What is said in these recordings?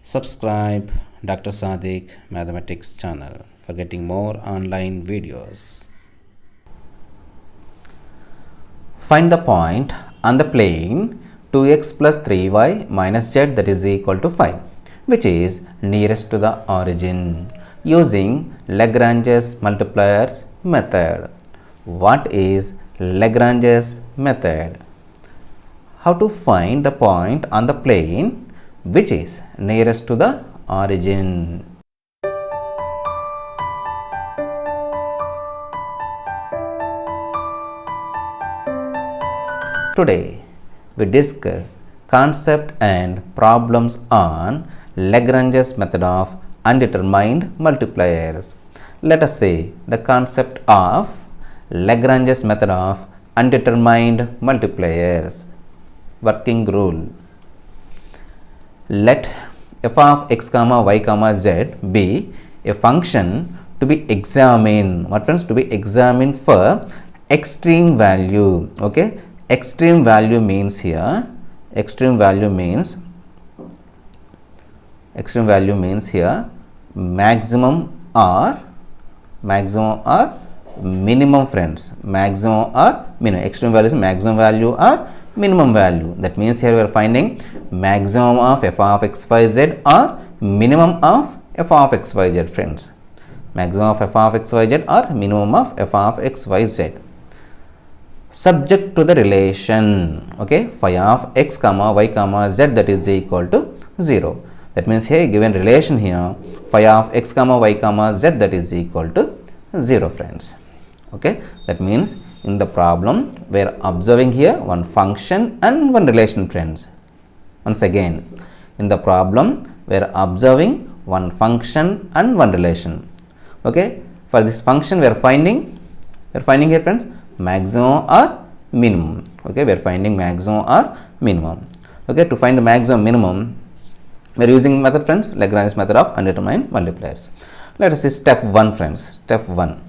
Subscribe Dr. Sadiq Mathematics channel for getting more online videos. Find the point on the plane 2x plus 3y minus z that is equal to 5, which is nearest to the origin using Lagrange's multipliers method. What is Lagrange's method? How to find the point on the plane which is nearest to the origin. Today we discuss concept and problems on Lagrange's method of undetermined multipliers. Let us see the concept of Lagrange's method of undetermined multipliers. Working rule. Let f of x comma y comma z be a function to be examined. What friends? To be examined for extreme value. Okay, extreme value means here maximum or minimum, friends. Maximum or minimum. Extreme value is maximum value or minimum value. That means here we are finding maximum of f of x y z or minimum of f of x y z, friends. Maximum of f of x y z or minimum of f of x y z. Subject to the relation, okay, phi of x comma y comma z that is equal to 0. That means here given relation here phi of x comma y comma z that is equal to 0, friends. Okay, that means in the problem we are observing here one function and one relation, friends. Once again, in the problem we are observing one function and one relation. Okay, for this function we are finding here, friends, maximum or minimum. Okay, we are finding maximum or minimum. Okay, to find the maximum minimum we are using method, friends, Lagrange's method of undetermined multipliers. Let us see step 1, friends. Step 1,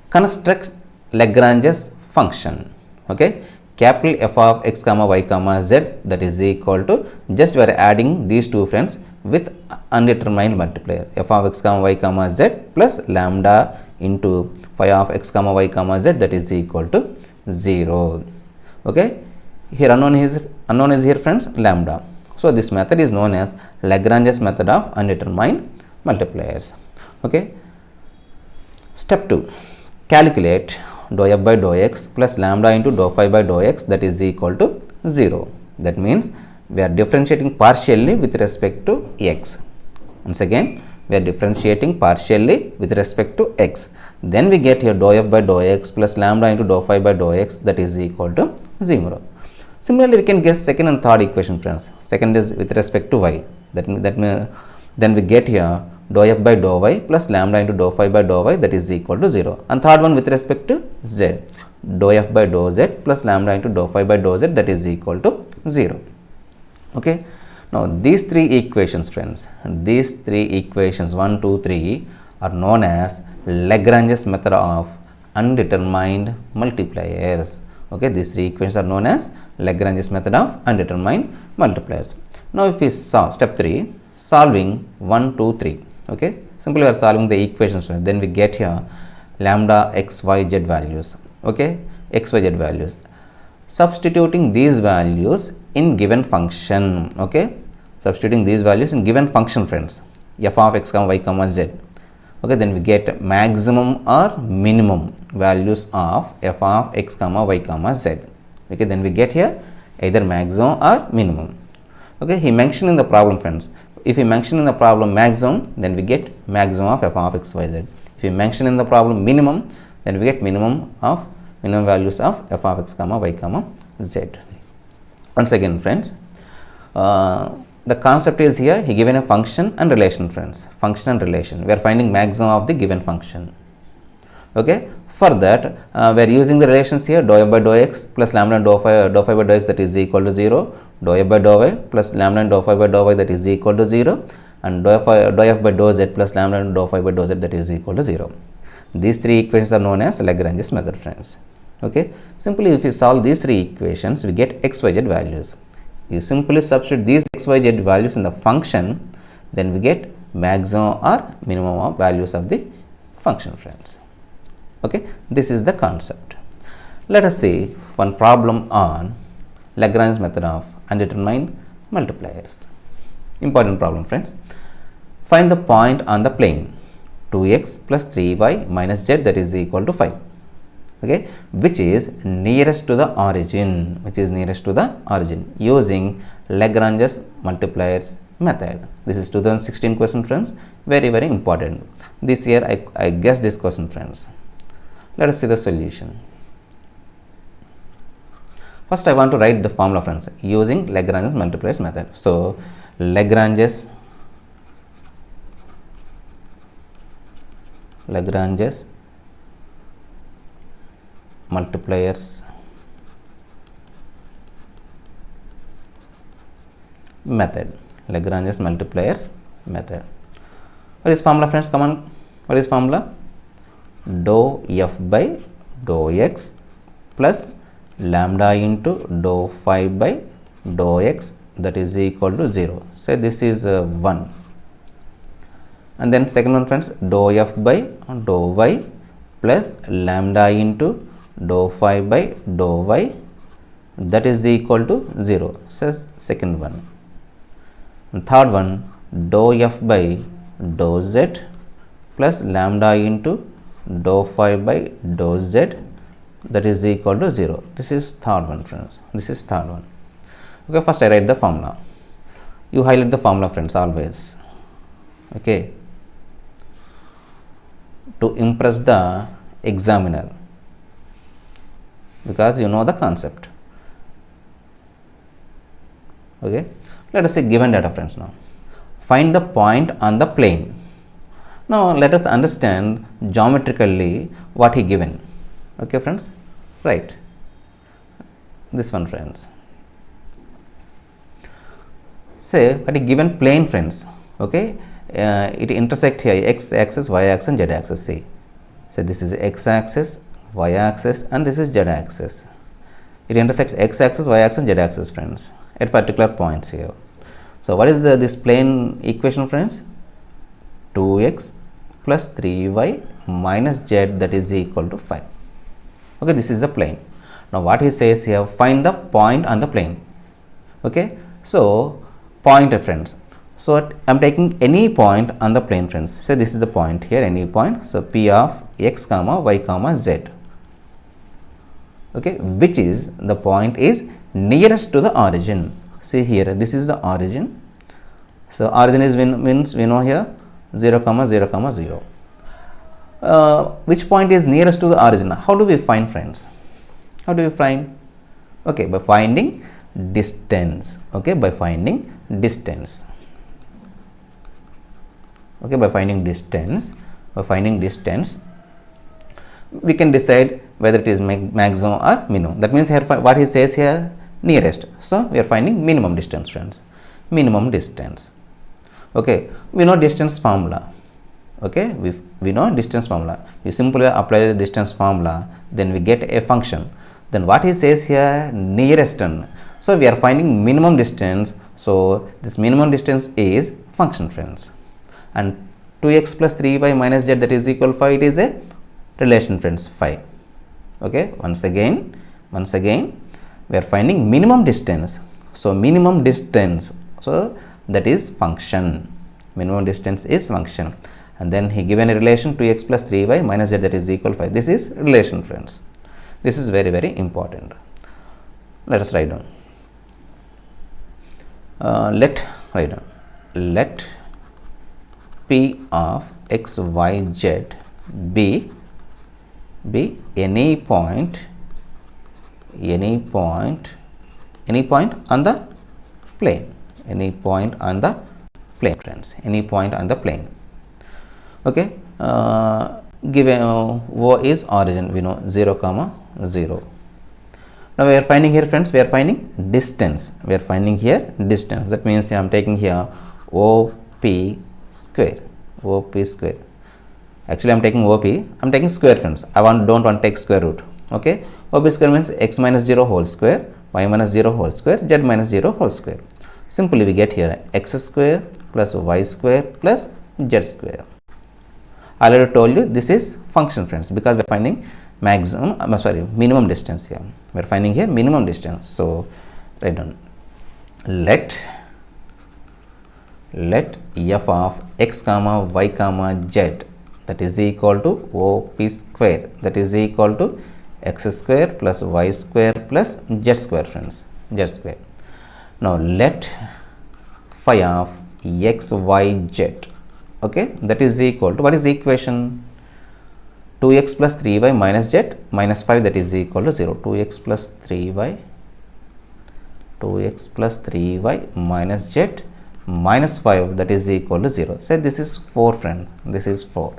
construct Lagrange's function. Okay, capital F of x comma y comma z that is equal to, just we are adding these two, friends, with undetermined multiplier f of x comma y comma z plus lambda into phi of x comma y comma z that is equal to 0. Okay, here unknown is here, friends, lambda. So this method is known as Lagrange's method of undetermined multipliers. Okay, step 2, calculate dou f by dou x plus lambda into dou phi by dou x that is equal to 0. That means we are differentiating partially with respect to x. Once again, we are differentiating partially with respect to x. Then we get here dou f by dou x plus lambda into dou phi by dou x that is equal to 0. Similarly, we can guess second and third equation, friends. Second is with respect to y. Then we get here dou f by dou y plus lambda into dou phi by dou y that is equal to 0. And third one with respect to z, dou f by dou z plus lambda into dou phi by dou z that is equal to 0. Okay. Now these three equations, friends, these three equations 1, 2, 3 are known as Lagrange's method of undetermined multipliers. Okay, these three equations are known as Lagrange's method of undetermined multipliers. Now if we solve step 3, solving 1, 2, 3. Okay, simply we are solving the equations, then we get here lambda x y z values. Okay, x y z values, substituting these values in given function. Okay, substituting these values in given function, friends, f of x comma y comma z. Okay, then we get maximum or minimum values of f of x comma y comma z. Okay, then we get here either maximum or minimum. Okay, he mentioned in the problem, friends, if we mention in the problem maximum, then we get maximum of f of x y z. If we mention in the problem minimum, then we get minimum values of f of x comma y comma z. Once again, friends, the concept is here he given a function and relation, friends. Function and relation. We are finding maximum of the given function. Okay. For that, we are using the relations here dou f by dou x plus lambda and dou phi by dou x that is equal to 0. Dou f by dou y plus lambda and dou phi by dou y that is equal to 0. And dou f by dou z plus lambda and dou phi by dou z that is equal to 0. These three equations are known as Lagrange's method, friends. Okay. Simply if we solve these three equations, we get x, y, z values. You simply substitute these x, y, z values in the function then we get maximum or minimum of values of the function, friends. Okay, this is the concept. Let us see one problem on Lagrange method of undetermined multipliers. Important problem, friends. Find the point on the plane 2x plus 3y minus z that is equal to 5. Okay, which is nearest to the origin, using Lagrange's multipliers method. This is 2016 question, friends. Very important. This year I guess this question, friends. Let us see the solution. First I want to write the formula, friends, using Lagrange's multipliers method. So Lagrange's multipliers method. What is formula, friends? Come on. What is formula? Dou f by dou x plus lambda into dou phi by dou x that is equal to 0. So this is 1. And then second one, friends, dou f by dou y plus lambda into dou phi by dou y that is equal to 0. So second one. And third one, dou f by dou z plus lambda into dou phi by dou z that is equal to 0. This is third one, friends. Okay, first I write the formula. You highlight the formula, friends, always. Okay, to impress the examiner, because you know the concept. Okay, let us say given data, friends. Now find the point on the plane. Now let us understand geometrically what he given. Okay, friends, right? This one, friends. Say what a given plane, friends. Okay, it intersect here x axis, y axis and z axis. See, so this is x axis, y axis and this is z axis. It intersects x axis, y axis and z axis, friends, at particular points here. So what is this plane equation, friends? 2x plus 3y minus z that is equal to 5. Okay, this is the plane. Now what he says here, find the point on the plane. Okay, so point, friends. So I am taking any point on the plane, friends. Say this is the point here, any point. So P of x comma y comma z. Okay, which is the point is nearest to the origin. See here, this is the origin. So origin is means we know here 0 comma 0 comma 0. Which point is nearest to the origin? How do we find, friends? How do we find? Okay, by finding distance. Okay, by finding distance. Okay, by finding distance, we can decide whether it is maximum or minimum. That means here what he says here, nearest. So we are finding minimum distance, friends. Minimum distance. Okay, we know distance formula. Okay, we know distance formula. You simply apply the distance formula, then we get a function. Then what he says here, nearest. So we are finding minimum distance. So this minimum distance is function, friends. And 2x plus 3y minus z that is equal to 5, it is a relation, friends, 5. Okay, once again we are finding minimum distance. So minimum distance, so that is function. Minimum distance is function. And then he given a relation 2x plus 3y minus z that is equal to 5. This is relation, friends. This is very important. Let us write down. Let P of x, y, z be any point on the plane. Any point on the plane, friends. Any point on the plane. Okay. Given O is origin, we know 0 comma 0. Now we are finding here, friends, we are finding distance. We are finding here distance. That means I am taking here OP square. Actually I am taking OP. I am taking square, friends. I don't want to take square root. Okay. OP square means x minus 0 whole square, y minus 0 whole square, z minus 0 whole square. Simply we get here x square plus y square plus z square. I already told you this is function, friends, because we are finding minimum distance here. We are finding here minimum distance. So write down, let f of x comma y comma z, that is equal to OP square, that is equal to x square plus y square plus z square, friends, z square. Now let phi of x y z, okay, that is equal to, what is the equation? 2x plus 3y minus z minus 5, that is equal to 0. 2x plus 3y minus z minus 5, that is equal to 0. Say this is 4, friends, this is 4.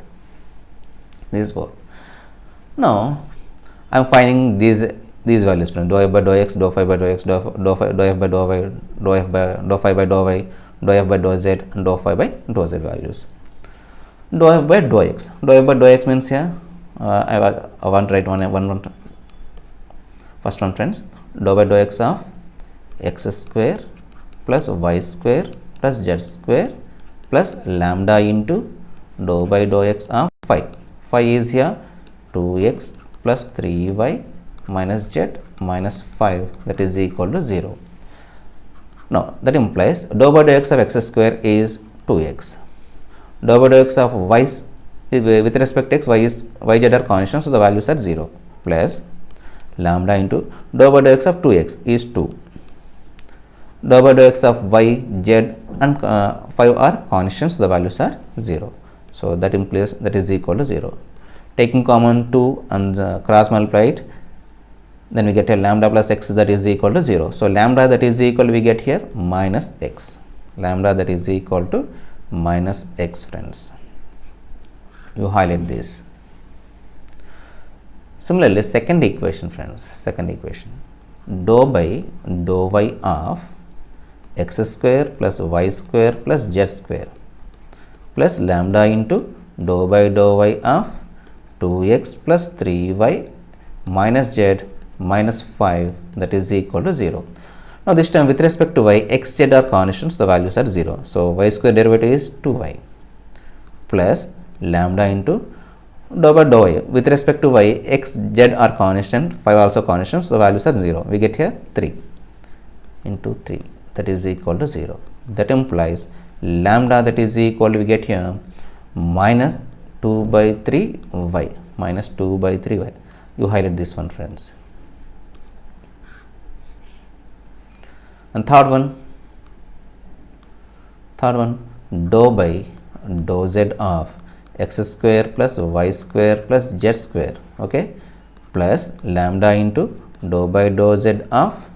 Now I am finding these values, friends, dou f by dou x, dou phi by dou x, dou f by dou y, dou phi by dou y, dou f by dou z, and dou phi by dou z values. Dou f by dou x. Dou f by dou x means here I want to write one first one, friends. Dou by dou x of x square plus y square plus z square plus lambda into dou by dou x of phi. Phi is here 2x plus 3y minus z minus 5, that is equal to 0. Now that implies dou by dou x of x square is 2x. Dou by dou x of y with respect to x, yz are constant, so the values are 0, plus lambda into dou by dou x of 2x is 2. Dou by dou x of y, z and 5 are constants, so the values are 0. So that implies that is equal to 0. Taking common 2 and cross multiply it, then we get a lambda plus x, that is equal to 0. So lambda that is equal, we get here minus x. Lambda that is equal to minus x, friends. You highlight this. Similarly, second equation, friends, second equation, dou by dou y of x square plus y square plus z square plus lambda into dou by dou y of 2x plus 3y minus z minus 5, that is equal to 0. Now this time with respect to y, x, z are constants, the values are 0. So y square derivative is 2y plus lambda into dou by dou y. With respect to y, x, z are constant, 5 also constants, so the values are 0. We get here 3 into 3, that is equal to 0. That implies lambda that is equal to, we get here minus 2 by 3 y, minus 2 by 3 y. You highlight this one, friends. And third one, dou by dou z of x square plus y square plus z square, okay, plus lambda into dou by dou z of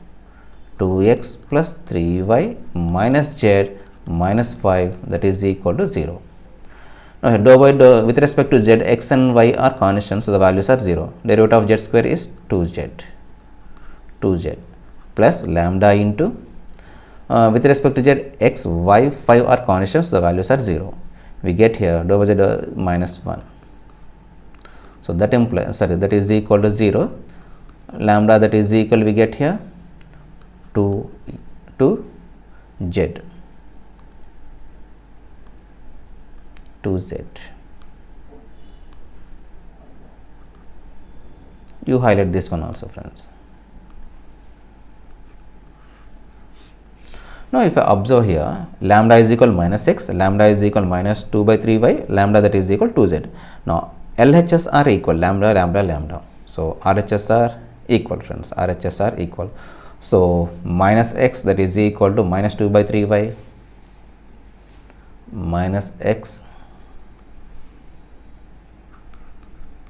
2x plus 3y minus z minus 5, that is equal to 0. Now dou by dou, with respect to z, x and y are constants, so the values are 0. Derivative of z square is 2z plus lambda into with respect to z, x, y, 5 are constants, so the values are 0. We get here dou by z minus 1. So that implies, that is equal to 0. Lambda that is equal, we get here 2 z. You highlight this one also, friends. Now if I observe here, lambda is equal minus x, lambda is equal minus 2 by 3y, lambda that is equal 2z. Now LHS are equal, lambda. So RHS are equal, friends, RHS are equal. So minus x that is equal to minus 2 by 3y minus x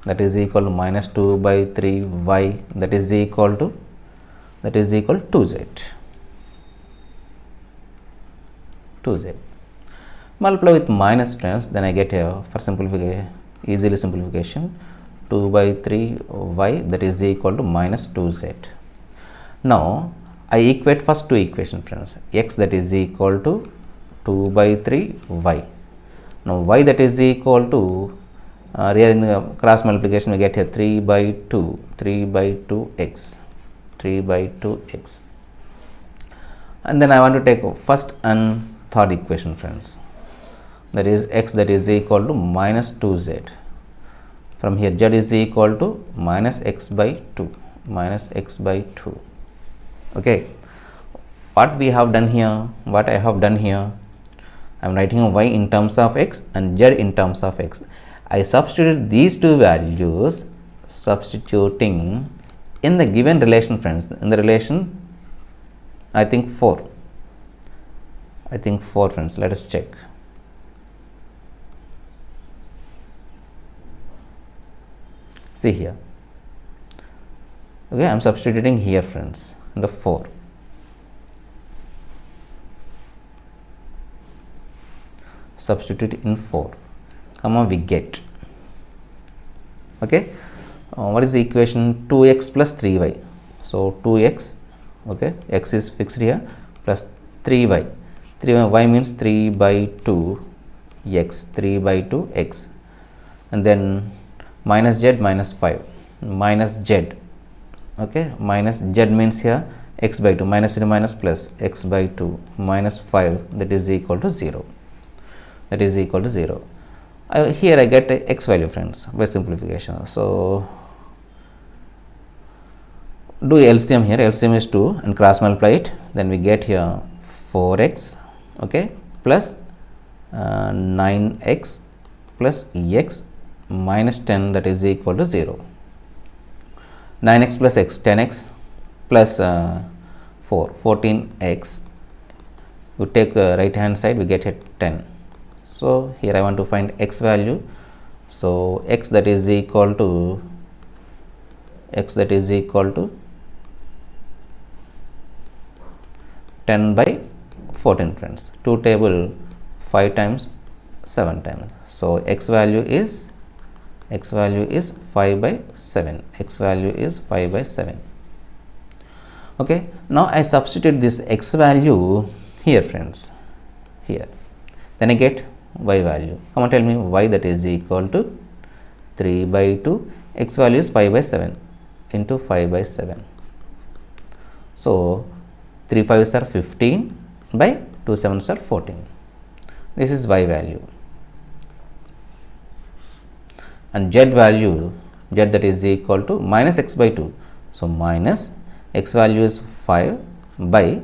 that is equal to minus 2 by 3y, that is equal to 2z. Multiply with minus, friends, then I get here, for simplification, easily simplification, 2 by 3y, that is equal to minus 2z. Now I equate first two equations, friends, x that is equal to 2 by 3y. Now y that is equal to here in the cross multiplication we get here 3 by 2x, and then I want to take first and third equation, friends. That is x that is equal to minus 2z. From here z is equal to minus x by 2, minus x by 2. Okay, what we have done here, what I have done here, I am writing y in terms of x and z in terms of x. I substitute these two values, substituting in the given relation, friends. In the relation, I think 4. I think 4, friends. Let us check. See here. Okay, I am substituting here, friends, in the 4. Substitute in 4, comma, we get. Okay, what is the equation? 2x plus 3y. So 2x, okay, x is fixed here, plus 3y. 3y means 3 by 2 x, 3 by 2 x, and then minus z minus 5, minus z. Okay, minus z means here x by 2, minus 3 minus plus x by 2 minus 5, that is equal to 0. That is equal to 0. Here I get a x value, friends, by simplification. So do LCM here. LCM is 2 and cross multiply it. Then we get here 4x, okay, plus 9x plus x minus 10, that is equal to 0. 9x plus x, 10x plus 4, 14x. You take right hand side, we get a 10. So here I want to find x value. So x that is equal to 10 by 14, friends. 2 table 5 times 7 times. So x value is 5 by 7. X value is 5 by 7. Okay, now I substitute this x value here, friends, here. Then I get y value. Come on, tell me y that is equal to 3 by 2. X value is 5 by 7 into 5 by 7. So 3 5s are 15 by 2 7s are 14. This is y value. And z value, z that is equal to minus x by 2. So minus x value is 5 by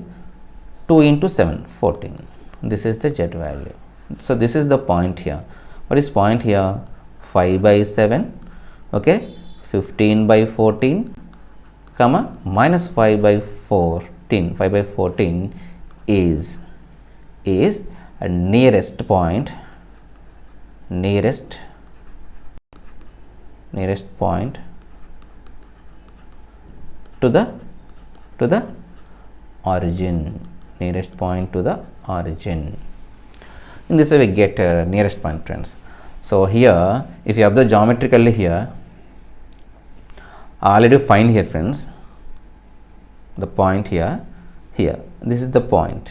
2 into 7, 14. This is the z value. So this is the point here. What is point here? 5 by 7, okay, 15 by 14, comma, minus 5 by 14. 5 by 14 is a nearest point, nearest point to the origin, nearest point to the origin. In this way we get nearest point, friends. So here if you observe geometrically here, I already find here, friends, the point here. This is the point,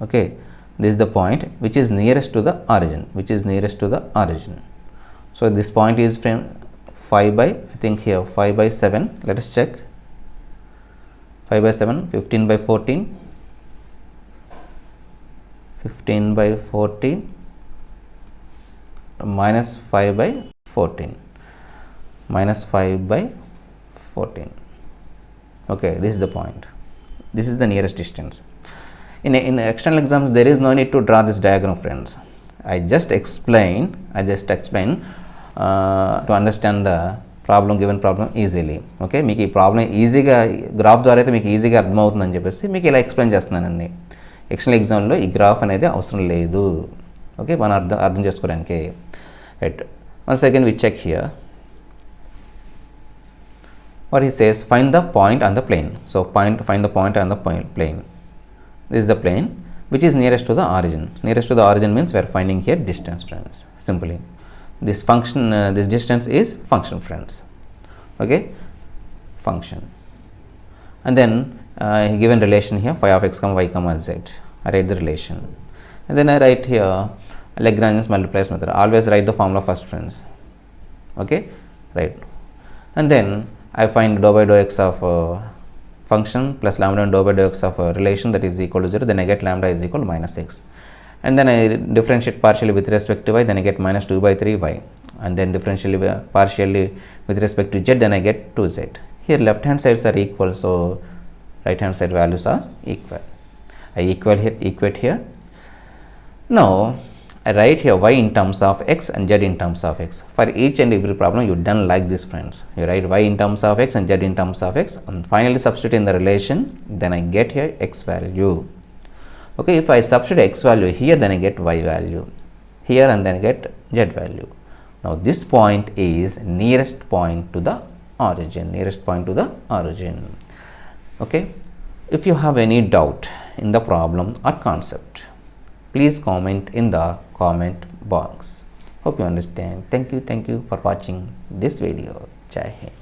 okay, this is the point which is nearest to the origin, So this point is from 5 by, I think here 5 by 7. Let us check. 5 by 7, 15 by 14, 15 by 14 minus 5 by 14, minus 5 by 14. Okay, this is the point. This is the nearest distance. In external exams, there is no need to draw this diagram, friends. I just explain to understand the problem, given problem easily. Okay, మీకు ఈ problem ఈజీగా graph ద్వారా అయితే మీకు ఈజీగా అర్థమవుతుందని చెప్పేసి మీకు ఇలా ఎక్స్ప్లెయిన్ చేస్తున్నానండి. ఎక్స్టర్నల్ ఎగ్జామ్లో ఈ గ్రాఫ్ అనేది అవసరం లేదు. ఓకే, మనం అర్థం చేసుకోవడానికి. Right, once again we check here. What he says, find the point on the plane. So find the point on the plane. This is the plane which is nearest to the origin. Nearest to the origin means we are finding here distance, friends. Simply, this function, this distance is function, friends. Okay, function. And then given relation here, phi of x comma y comma z. I write the relation, and then I write here Lagrange's multipliers method. Always write the formula first, friends. Okay, right, and then I find dou by dou x of function plus lambda and dou by dou x of a relation that is equal to 0, then I get lambda is equal to minus x. And then I differentiate partially with respect to y, then I get minus 2 by 3 y. And then differentially partially with respect to z, then I get 2z. Here left hand sides are equal, so right hand side values are equal. I equate here. Now I write here y in terms of x and z in terms of x. For each and every problem you done like this, friends. You write y in terms of x and z in terms of x, and finally substitute in the relation, then I get here x value. Okay, if I substitute x value here, then I get y value here, and then I get z value. Now this point is nearest point to the origin, Okay, if you have any doubt in the problem or concept, please comment in the comment box. Hope you understand. Thank you for watching this video. Jai Hind.